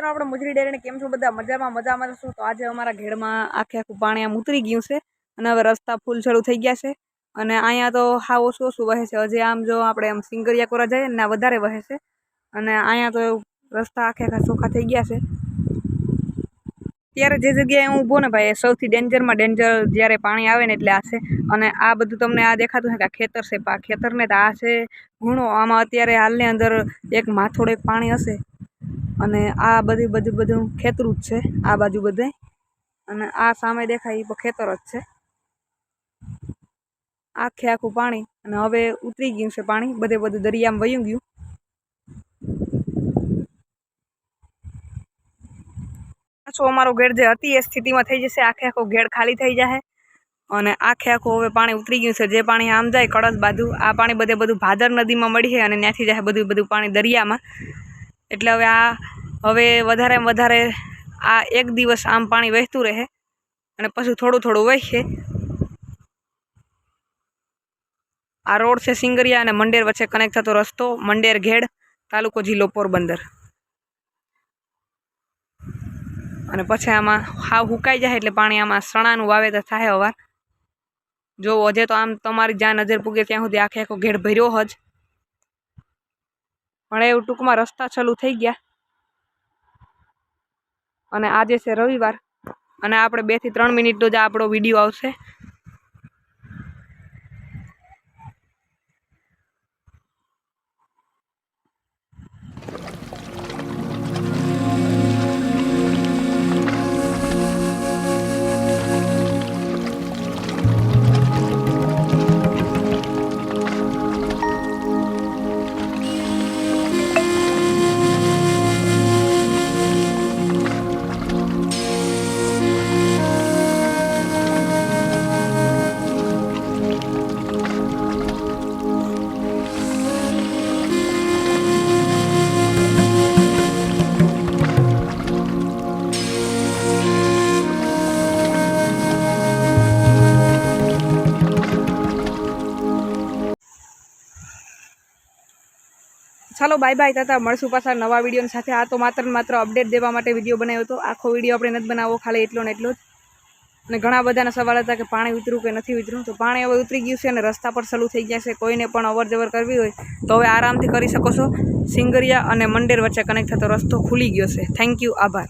મિત્રો આપણે મુજરી ડેરીને કેમ છો બધા મજામાં છો? તો આજે અમારા ઘેડમાં આખે આખું પાણી આમ ઉતરી ગયું છે અને હવે રસ્તા ફૂલ શરૂ થઈ ગયા છે અને અહીંયા તો હા ઓછું વહે છે. હજી આમ જો આપણે આમ સિંગરિયા કોરા જઈએ ને વધારે વહે છે અને અહીંયા તો રસ્તા આખે આખા ચોખ્ખા થઈ ગયા છે. ત્યારે જે જગ્યાએ હું ઊભો ને ભાઈ સૌથી ડેન્જરમાં ડેન્જર જ્યારે પાણી આવે ને એટલે આ છે. અને આ બધું તમને આ દેખાતું છે કે આ ખેતર છે, આ ખેતરને તો આ છે ઘૂણો. આમાં અત્યારે હાલની અંદર એક માથોડે પાણી હશે અને આ બધું ખેતરું જ છે આ બાજુ બધે. અને આ સામે દેખાય એ ખેતર જ છે. આખે આખું પાણી અને હવે ઉતરી ગયું છે પાણી બધું દરિયામાં વયું ગયું. પાછો અમારો ઘેડ જે હતી એ સ્થિતિમાં થઈ જશે. આખે આખો ઘેડ ખાલી થઈ જાય અને આખે આખું હવે પાણી ઉતરી ગયું છે. જે પાણી આમ જાય કળશ બાજુ આ પાણી બધું ભાદર નદીમાં મળી છે અને ત્યાંથી જાય બધું પાણી દરિયામાં. એટલે હવે વધારેમાં વધારે આ એક દિવસ આમ પાણી વહેતું રહે અને પછી થોડું વહેશે. આ રોડ છે સિંગરિયા અને મંડેર વચ્ચે કનેક્ટ થતો રસ્તો, મંડેર ઘેડ, તાલુકો જિલ્લો પોરબંદર. અને પછી આમાં હાવ હુકાઈ જાય એટલે પાણી આમાં સણાનું વાવેતર થાય. હવાર જો હજે તો આમ તમારી જ્યાં નજર પૂગે ત્યાં સુધી આખે આખો ઘેડ ભર્યો જ. પણ એવું ટૂંકમાં રસ્તા ચાલુ થઈ ગયા અને આજે છે રવિવાર અને આપણે 2 થી 3 મિનિટનો જ આપણો વિડીયો આવશે. ચાલો બાય બાય, તાતા મળશું પાછા નવા વિડીયોની સાથે. આ તો માત્ર અપડેટ દેવા માટે વિડીયો બનાવ્યો હતો. આખો વિડીયો આપણે નથી બનાવવો, ખાલી એટલો ને એટલો જ. અને ઘણા બધાના સવાલ હતા કે પાણી ઉતર્યું કે નથી ઉતર્યું. તો પાણી હવે ઉતરી ગયું છે અને રસ્તા પર ચાલુ થઈ ગયા છે. કોઈને પણ અવર જવર કરવી હોય તો હવે આરામથી કરી શકો છો. સિંગરિયા અને મંડેર વચ્ચે કનેક્ટ થતો રસ્તો ખુલી ગયો છે. થેન્ક યુ, આભાર.